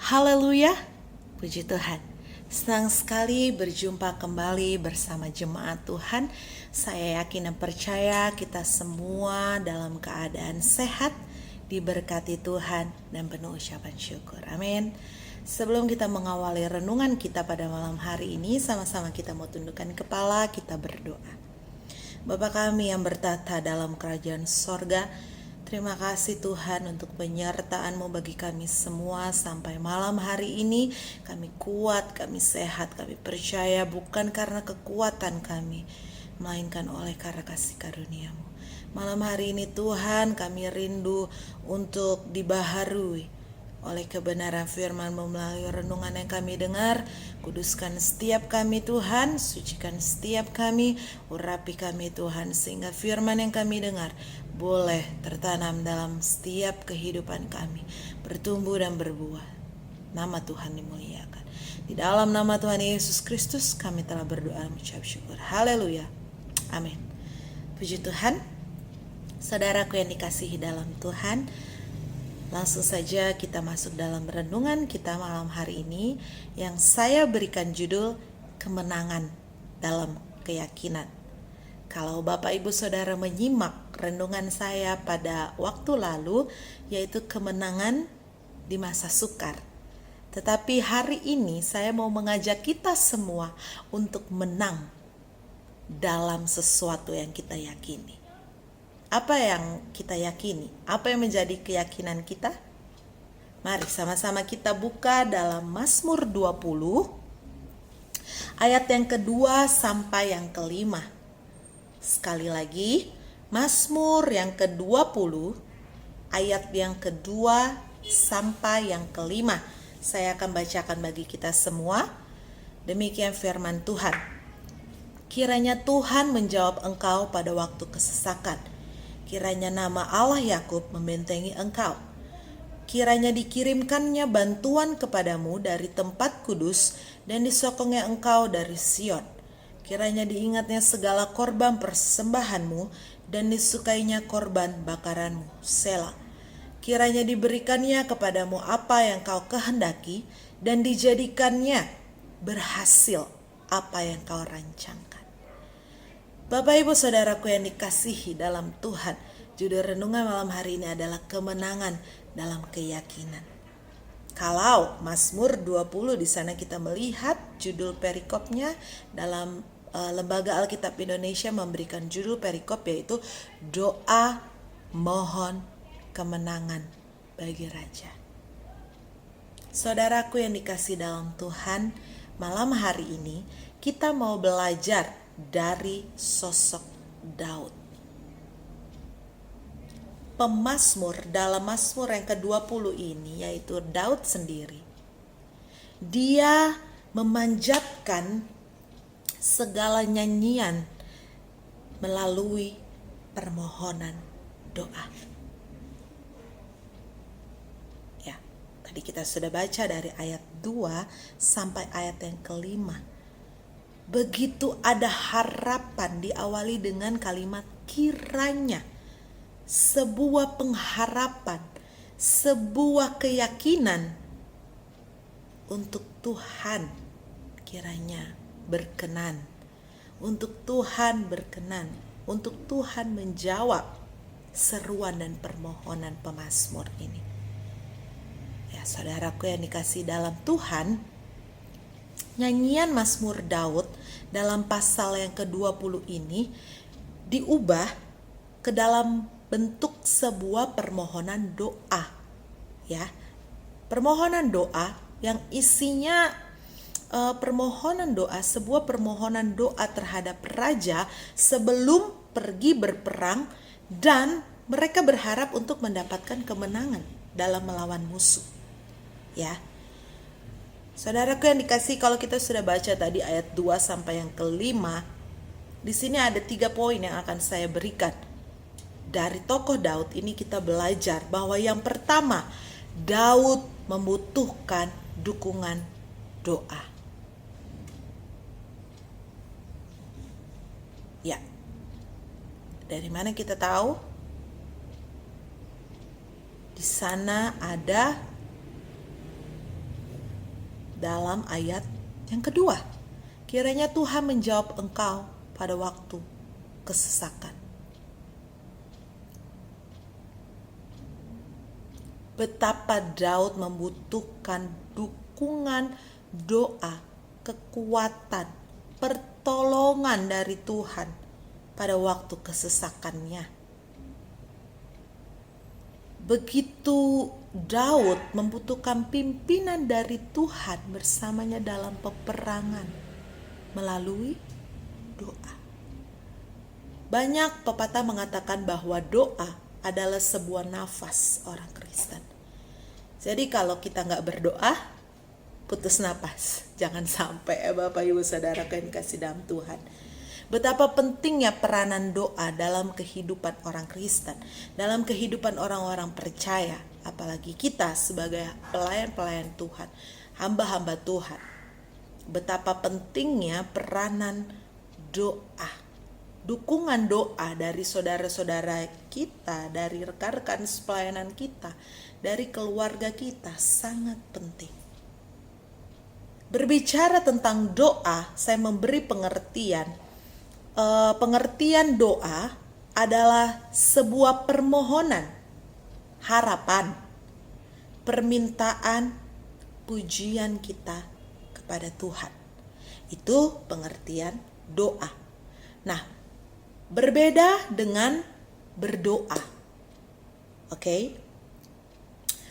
Haleluya, puji Tuhan. Senang sekali berjumpa kembali bersama jemaat Tuhan. Saya yakin dan percaya kita semua dalam keadaan sehat, diberkati Tuhan dan penuh ucapan syukur. Amin. Sebelum kita mengawali renungan kita pada malam hari ini, sama-sama kita mau tundukkan kepala, kita berdoa. Bapa kami yang bertata dalam kerajaan sorga, terima kasih Tuhan untuk penyertaan-Mu bagi kami semua sampai malam hari ini. Kami kuat, kami sehat, kami percaya bukan karena kekuatan kami, melainkan oleh karena kasih karunia-Mu. Malam hari ini Tuhan, kami rindu untuk dibaharui oleh kebenaran firman-Mu melalui renungan yang kami dengar. Kuduskan setiap kami Tuhan, sucikan setiap kami, urapi kami Tuhan, sehingga firman yang kami dengar boleh tertanam dalam setiap kehidupan kami, bertumbuh dan berbuah. Nama Tuhan dimuliakan. Di dalam nama Tuhan Yesus Kristus kami telah berdoa mengucap syukur. Haleluya. Amin. Puji Tuhan. Saudaraku yang dikasihi dalam Tuhan, langsung saja kita masuk dalam renungan kita malam hari ini yang saya berikan judul Kemenangan dalam Keyakinan. Kalau Bapak Ibu Saudara menyimak renungan saya pada waktu lalu, yaitu kemenangan di masa sukar. Tetapi hari ini saya mau mengajak kita semua untuk menang dalam sesuatu yang kita yakini. Apa yang kita yakini? Apa yang menjadi keyakinan kita? Mari sama-sama kita buka dalam Mazmur 20 ayat yang kedua sampai yang kelima. Sekali lagi, Mazmur yang ke-20 ayat yang kedua sampai yang kelima. Saya akan bacakan bagi kita semua. Demikian firman Tuhan. Kiranya Tuhan menjawab engkau pada waktu kesesakan. Kiranya nama Allah Yakub membentengi engkau. Kiranya dikirimkannya bantuan kepadamu dari tempat kudus dan disokongnya engkau dari Sion. Kiranya diingatnya segala korban persembahanmu dan disukainya korban bakaranmu. Selah. Kiranya diberikannya kepadamu apa yang kau kehendaki dan dijadikannya berhasil apa yang kau rancangkan. Bapak Ibu Saudaraku yang dikasihi dalam Tuhan, judul renungan malam hari ini adalah kemenangan dalam keyakinan. Kalau Mazmur 20 di sana kita melihat judul perikopnya dalam Lembaga Alkitab Indonesia memberikan judul perikop yaitu doa mohon kemenangan bagi raja. Saudaraku yang dikasihi dalam Tuhan, malam hari ini kita mau belajar dari sosok Daud. Pemazmur dalam Mazmur yang ke-20 ini yaitu Daud sendiri. Dia memanjatkan segala nyanyian melalui permohonan doa. Ya, tadi kita sudah baca dari ayat 2 sampai ayat yang kelima. Begitu ada harapan diawali dengan kalimat kiranya. Sebuah pengharapan, sebuah keyakinan untuk Tuhan kiranya berkenan. Untuk Tuhan berkenan, untuk Tuhan menjawab seruan dan permohonan pemazmur ini. Ya, saudaraku yang dikasihi dalam Tuhan, nyanyian Mazmur Daud dalam pasal yang ke-20 ini diubah ke dalam bentuk sebuah permohonan doa. Ya. Permohonan doa yang isinya sebuah permohonan doa terhadap raja sebelum pergi berperang dan mereka berharap untuk mendapatkan kemenangan dalam melawan musuh. Ya. Saudaraku yang dikasihi, kalau kita sudah baca tadi ayat 2 sampai yang kelima, di sini ada 3 poin yang akan saya berikan. Dari tokoh Daud ini kita belajar bahwa yang pertama, Daud membutuhkan dukungan doa. Ya. Dari mana kita tahu? Di sana ada dalam ayat yang kedua. Kiranya Tuhan menjawab engkau pada waktu kesesakan. Betapa Daud membutuhkan dukungan doa, kekuatan, pertolongan dari Tuhan pada waktu kesesakannya. Begitu Daud membutuhkan pimpinan dari Tuhan bersamanya dalam peperangan melalui doa. Banyak pepatah mengatakan bahwa doa adalah sebuah nafas orang Kristen. Jadi kalau kita nggak berdoa, putus napas. Jangan sampai Bapak Ibu Saudara yang kasih dalam Tuhan. Betapa pentingnya peranan doa dalam kehidupan orang Kristen, dalam kehidupan orang-orang percaya, apalagi kita sebagai pelayan-pelayan Tuhan, hamba-hamba Tuhan. Betapa pentingnya peranan doa. Dukungan doa dari saudara-saudara kita, dari rekan-rekan pelayanan kita, dari keluarga kita sangat penting. Berbicara tentang doa, saya memberi pengertian. Pengertian doa adalah sebuah permohonan, harapan, permintaan, pujian kita kepada Tuhan. Itu pengertian doa. Nah, berbeda dengan berdoa. Oke?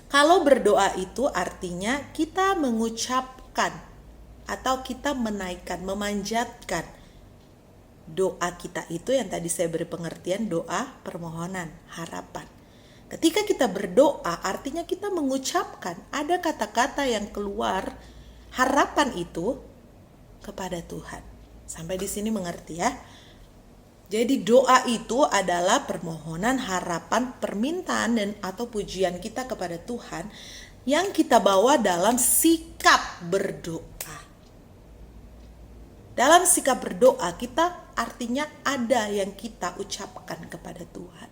Kalau berdoa itu artinya kita mengucapkan atau kita menaikkan, memanjatkan doa kita itu yang tadi saya beri pengertian doa, permohonan, harapan. Ketika kita berdoa artinya kita mengucapkan, ada kata-kata yang keluar, harapan itu kepada Tuhan. Sampai di sini mengerti ya? Jadi doa itu adalah permohonan, harapan, permintaan dan atau pujian kita kepada Tuhan yang kita bawa dalam sikap berdoa. Dalam sikap berdoa kita artinya ada yang kita ucapkan kepada Tuhan.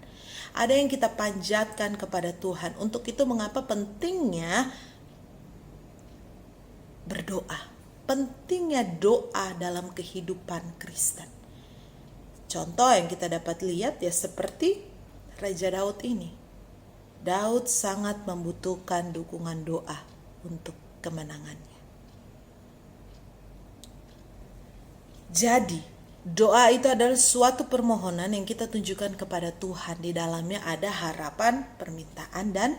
Ada yang kita panjatkan kepada Tuhan. Untuk itu mengapa pentingnya berdoa. Pentingnya doa dalam kehidupan Kristen. Contoh yang kita dapat lihat ya seperti Raja Daud ini. Daud sangat membutuhkan dukungan doa untuk kemenangannya. Jadi, doa itu adalah suatu permohonan yang kita tunjukkan kepada Tuhan. Di dalamnya ada harapan, permintaan, dan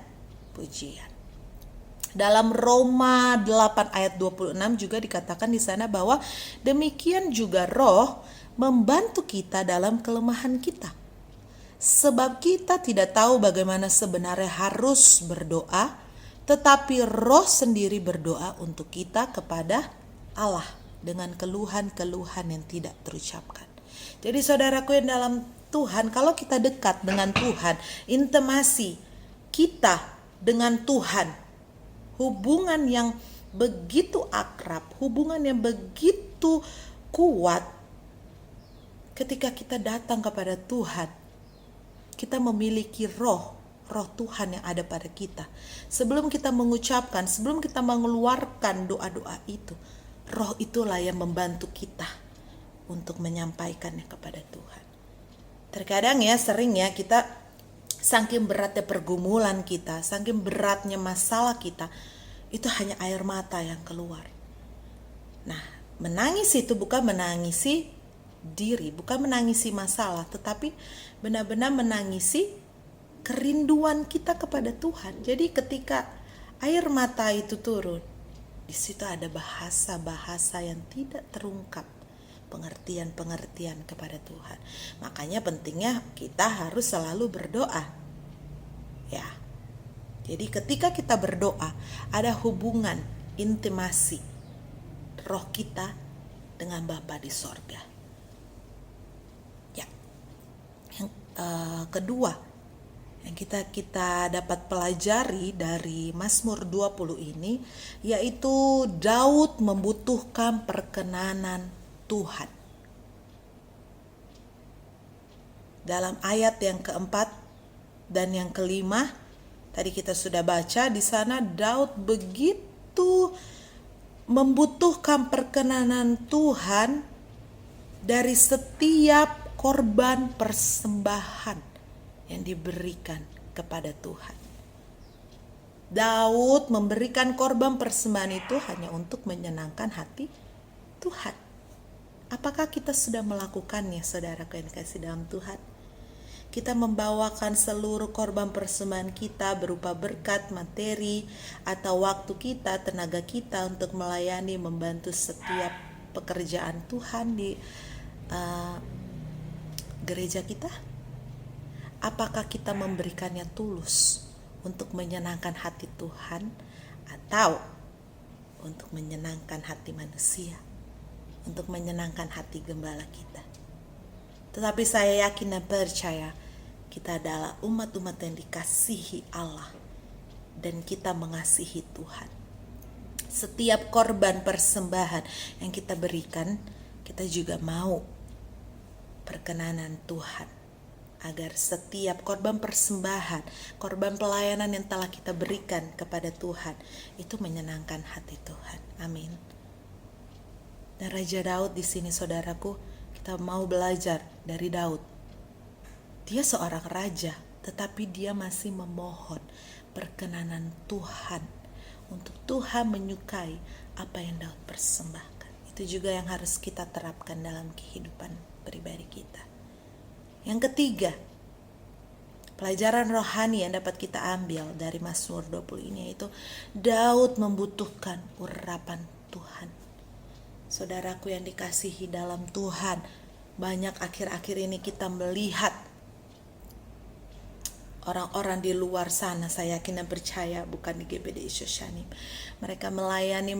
pujian. Dalam Roma 8 ayat 26 juga dikatakan di sana bahwa demikian juga Roh membantu kita dalam kelemahan kita. Sebab kita tidak tahu bagaimana sebenarnya harus berdoa, tetapi Roh sendiri berdoa untuk kita kepada Allah dengan keluhan-keluhan yang tidak terucapkan. Jadi saudaraku yang dalam Tuhan, kalau kita dekat dengan Tuhan, intimasi kita dengan Tuhan, hubungan yang begitu akrab, hubungan yang begitu kuat, ketika kita datang kepada Tuhan, kita memiliki roh Tuhan yang ada pada kita. Sebelum kita mengucapkan, sebelum kita mengeluarkan doa-doa itu, roh itulah yang membantu kita untuk menyampaikannya kepada Tuhan. Terkadang ya, sering ya kita saking beratnya pergumulan kita, saking beratnya masalah kita, itu hanya air mata yang keluar. Nah, menangis itu bukan menangisi diri, bukan menangisi masalah, tetapi benar-benar menangisi kerinduan kita kepada Tuhan. Jadi ketika air mata itu turun, di situ ada bahasa-bahasa yang tidak terungkap, pengertian-pengertian kepada Tuhan. Makanya pentingnya kita harus selalu berdoa. Ya. Jadi ketika kita berdoa, ada hubungan intimasi roh kita dengan Bapa di sorga. Yang kedua yang kita dapat pelajari dari Mazmur 20 ini, yaitu Daud membutuhkan perkenanan Tuhan. Dalam ayat yang keempat dan yang kelima, tadi kita sudah baca di sana, Daud begitu membutuhkan perkenanan Tuhan dari setiap korban persembahan yang diberikan kepada Tuhan. Daud memberikan korban persembahan itu hanya untuk menyenangkan hati Tuhan. Apakah kita sudah melakukannya, saudaraku yang dikasihi dalam Tuhan? Kita membawakan seluruh korban persembahan kita berupa berkat, materi, atau waktu kita, tenaga kita untuk melayani, membantu setiap pekerjaan Tuhan di gereja kita. Apakah kita memberikannya tulus untuk menyenangkan hati Tuhan atau untuk menyenangkan hati manusia, untuk menyenangkan hati gembala kita? Tetapi saya yakin dan percaya kita adalah umat-umat yang dikasihi Allah dan kita mengasihi Tuhan. Setiap korban persembahan yang kita berikan, kita juga mau perkenanan Tuhan, agar setiap korban persembahan, korban pelayanan yang telah kita berikan kepada Tuhan itu menyenangkan hati Tuhan. Amin. Dan Raja Daud di sini, saudaraku, kita mau belajar dari Daud. Dia seorang raja, tetapi dia masih memohon perkenanan Tuhan, untuk Tuhan menyukai apa yang Daud persembahkan. Itu juga yang harus kita terapkan dalam kehidupan pribadi kita. Yang ketiga, pelajaran rohani yang dapat kita ambil dari Mazmur 20 ini, yaitu Daud membutuhkan urapan Tuhan. Saudaraku yang dikasihi dalam Tuhan, banyak akhir-akhir ini kita melihat orang-orang di luar sana, saya yakin dan percaya, bukan di GBDI Shoshanim, mereka melayani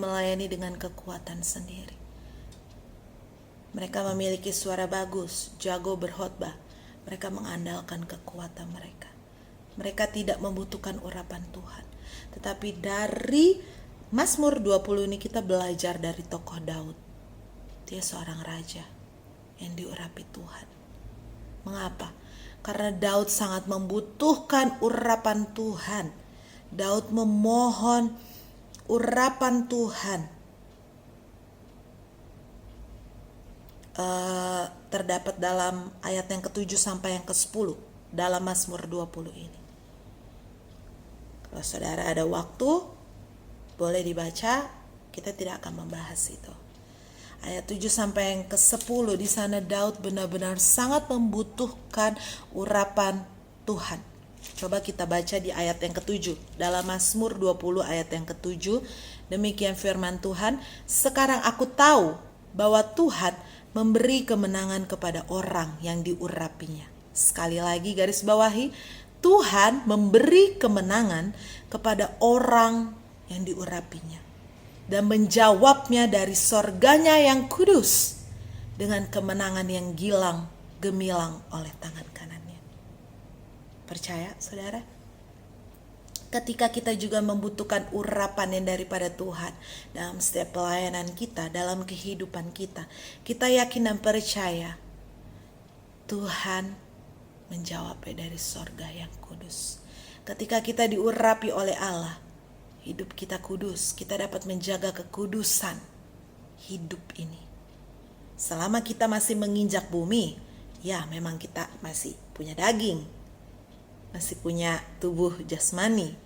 dengan kekuatan sendiri. Mereka memiliki suara bagus, jago berkhotbah. Mereka mengandalkan kekuatan mereka. Mereka tidak membutuhkan urapan Tuhan. Tetapi dari Mazmur 20 ini kita belajar dari tokoh Daud. Dia seorang raja yang diurapi Tuhan. Mengapa? Karena Daud sangat membutuhkan urapan Tuhan. Daud memohon urapan Tuhan. Terdapat dalam ayat yang ke-7 sampai yang ke-10 dalam Mazmur 20 ini. Kalau saudara ada waktu, boleh dibaca, kita tidak akan membahas itu. Ayat 7 sampai yang ke-10, di sana Daud benar-benar sangat membutuhkan urapan Tuhan. Coba kita baca di ayat yang ke-7 dalam Mazmur 20 ayat yang ke-7. Demikian firman Tuhan, "Sekarang aku tahu bahwa Tuhan memberi kemenangan kepada orang yang diurapinya." Sekali lagi garis bawahi, Tuhan memberi kemenangan kepada orang yang diurapinya dan menjawabnya dari sorganya yang kudus dengan kemenangan yang gilang gemilang oleh tangan kanannya. Percaya, saudara? Ketika kita juga membutuhkan urapan yang daripada Tuhan dalam setiap pelayanan kita, dalam kehidupan kita, kita yakin dan percaya Tuhan menjawabnya dari sorga yang kudus. Ketika kita diurapi oleh Allah, hidup kita kudus, kita dapat menjaga kekudusan hidup ini. Selama kita masih menginjak bumi, ya memang kita masih punya daging, masih punya tubuh jasmani.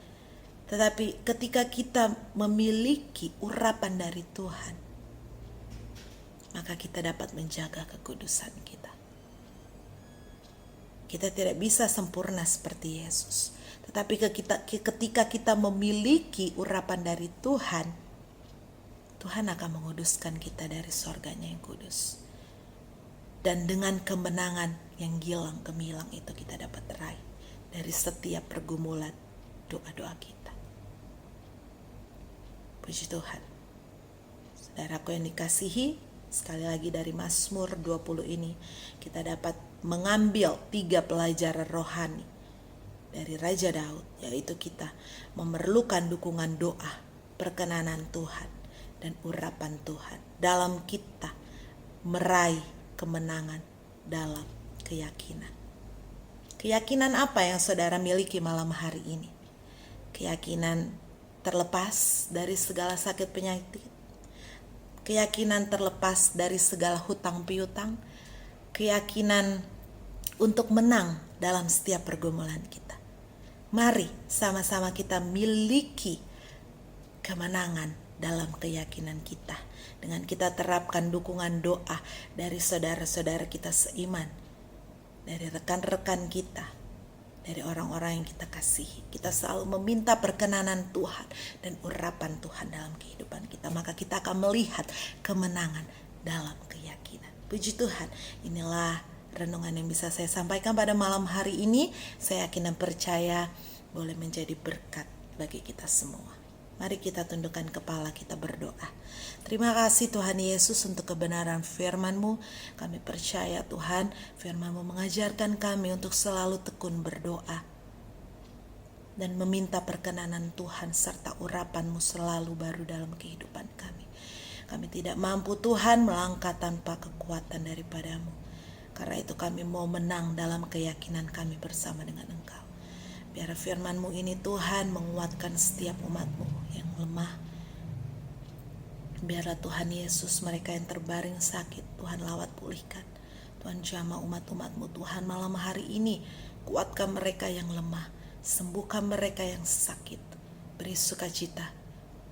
Tetapi ketika kita memiliki urapan dari Tuhan, maka kita dapat menjaga kekudusan kita. Kita tidak bisa sempurna seperti Yesus. Tetapi ketika kita memiliki urapan dari Tuhan, Tuhan akan menguduskan kita dari sorganya yang kudus. Dan dengan kemenangan yang gilang gemilang itu kita dapat raih dari setiap pergumulan doa-doa kita. Puji Tuhan. Saudaraku yang dikasihi, sekali lagi dari Mazmur 20 ini kita dapat mengambil 3 pelajaran rohani dari Raja Daud, yaitu kita memerlukan dukungan doa, perkenanan Tuhan, dan urapan Tuhan dalam kita meraih kemenangan dalam keyakinan. Keyakinan apa yang saudara miliki malam hari ini? Keyakinan terlepas dari segala sakit penyakit, keyakinan terlepas dari segala hutang piutang, keyakinan untuk menang dalam setiap pergumulan kita. Mari sama-sama kita miliki kemenangan dalam keyakinan kita, dengan kita terapkan dukungan doa dari saudara-saudara kita seiman, dari rekan-rekan kita, dari orang-orang yang kita kasihi. Kita selalu meminta perkenanan Tuhan dan urapan Tuhan dalam kehidupan kita. Maka kita akan melihat kemenangan dalam keyakinan. Puji Tuhan, inilah renungan yang bisa saya sampaikan pada malam hari ini. Saya yakin dan percaya boleh menjadi berkat bagi kita semua. Mari kita tundukkan kepala, kita berdoa. Terima kasih Tuhan Yesus untuk kebenaran firman-Mu. Kami percaya Tuhan, firman-Mu mengajarkan kami untuk selalu tekun berdoa dan meminta perkenanan Tuhan serta urapan-Mu selalu baru dalam kehidupan kami. Kami tidak mampu Tuhan melangkah tanpa kekuatan daripada-Mu. Karena itu kami mau menang dalam keyakinan kami bersama dengan Engkau. Biar firman-Mu ini Tuhan menguatkan setiap umat-Mu yang lemah. Biarlah Tuhan Yesus mereka yang terbaring sakit Tuhan lawat pulihkan. Tuhan jamah umat-umat-Mu Tuhan malam hari ini. Kuatkan mereka yang lemah. Sembuhkan mereka yang sakit. Beri sukacita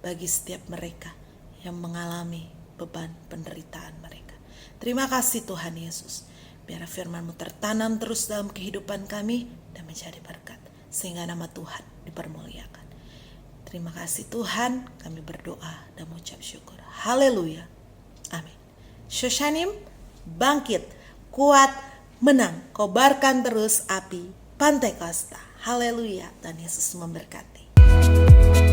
bagi setiap mereka yang mengalami beban penderitaan mereka. Terima kasih Tuhan Yesus. Biar firman-Mu tertanam terus dalam kehidupan kami dan menjadi berkat, sehingga nama Tuhan dipermuliakan. Terima kasih Tuhan, kami berdoa dan mengucap syukur. Haleluya. Amin. Shoshanim, bangkit, kuat, menang. Kobarkan terus api Pantekosta. Haleluya. Dan Yesus memberkati.